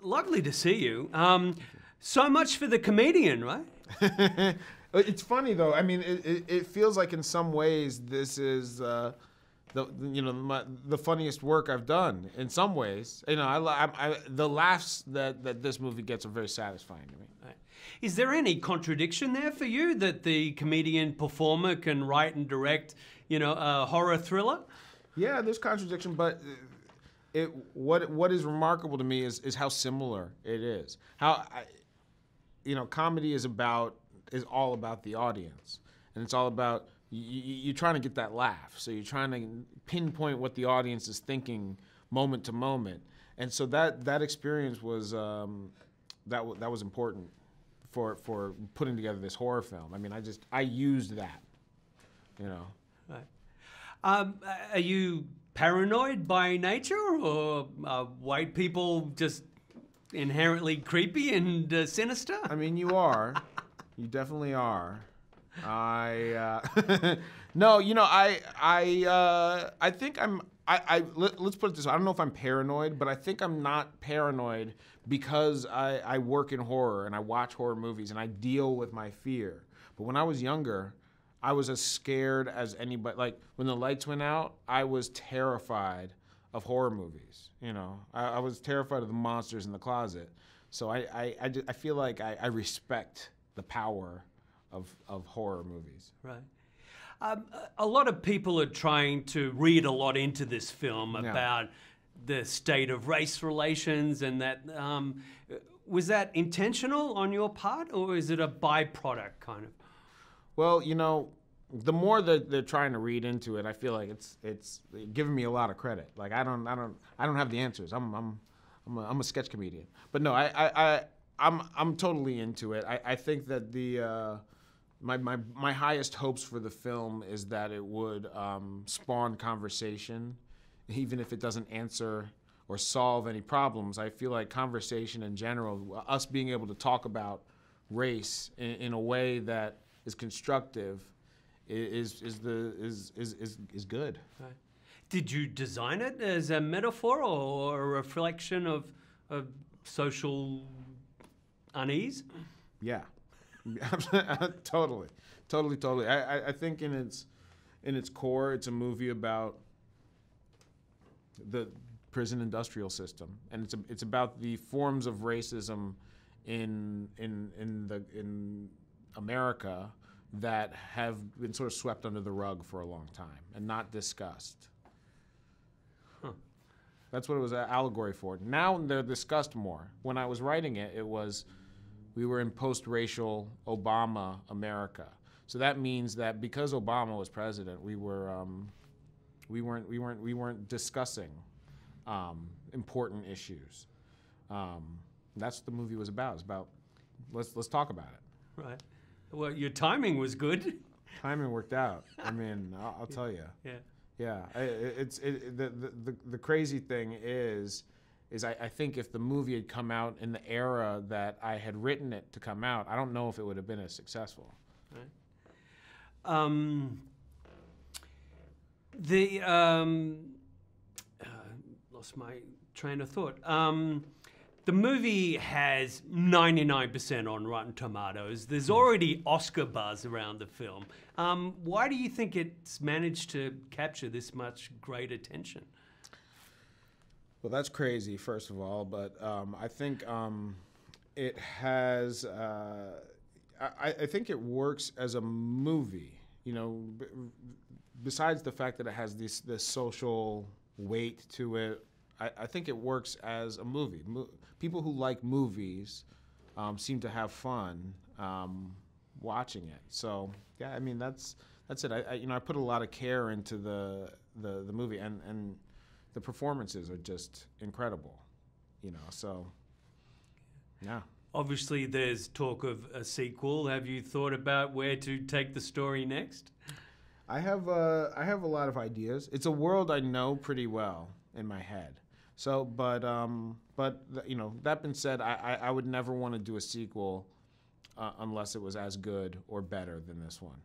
lovely to see you. So much for the comedian, right? It's funny though. I mean, it feels like in some ways this is the funniest work I've done. In some ways, the laughs that this movie gets are very satisfying to me. Right. Is there any contradiction there for you that the comedian performer can write and direct, a horror thriller? Yeah, there's contradiction, but what is remarkable to me is how similar it is. Comedy is all about the audience, and it's all about you're trying to get that laugh. So you're trying to pinpoint what the audience is thinking moment to moment, and so that experience was that was important for putting together this horror film. I mean, I used that, Right. Are you paranoid by nature, or are white people just inherently creepy and sinister? I mean, you are. You definitely are. No, I think let's put it this way. I don't know if I'm paranoid, but I think I'm not paranoid because I work in horror and I watch horror movies and I deal with my fear. But when I was younger, I was as scared as anybody. Like when the lights went out, I was terrified of horror movies. I was terrified of the monsters in the closet. So I feel like I respect the power of horror movies. Right. A lot of people are trying to read a lot into this film about the state of race relations, and that was that intentional on your part, or is it a byproduct kind of? Well, the more that they're trying to read into it, I feel like it's giving me a lot of credit. Like I don't have the answers. I'm a sketch comedian, but no, I'm totally into it. I think that my highest hopes for the film is that it would spawn conversation, even if it doesn't answer or solve any problems. I feel like conversation in general, us being able to talk about race in a way that is constructive, is good. Right. Did you design it as a metaphor or a reflection of social unease? Yeah. Totally. I think in its core, it's a movie about the prison industrial system, and it's about the forms of racism in America that have been sort of swept under the rug for a long time and not discussed. Huh. That's what it was an allegory for. Now they're discussed more. When I was writing it, we were in post-racial Obama America. So that means that because Obama was president, we weren't discussing important issues. That's what the movie was about. It's about let's talk about it. Right. Well, your timing was good. Timing worked out. I mean, I'll tell you. Yeah. The crazy thing is I think if the movie had come out in the era that I had written it to come out, I don't know if it would have been as successful. Right. Lost my train of thought. The movie has 99% on Rotten Tomatoes. There's already Oscar buzz around the film. Why do you think it's managed to capture this much great attention? Well, that's crazy, first of all, but I think it has. I think it works as a movie. Besides the fact that it has this social weight to it, I think it works as a movie. People who like movies seem to have fun watching it. So yeah, I mean that's it. I put a lot of care into the movie, and the performances are just incredible. So yeah. Obviously, there's talk of a sequel. Have you thought about where to take the story next? I have a lot of ideas. It's a world I know pretty well in my head. So, but that being said, I would never want to do a sequel unless it was as good or better than this one.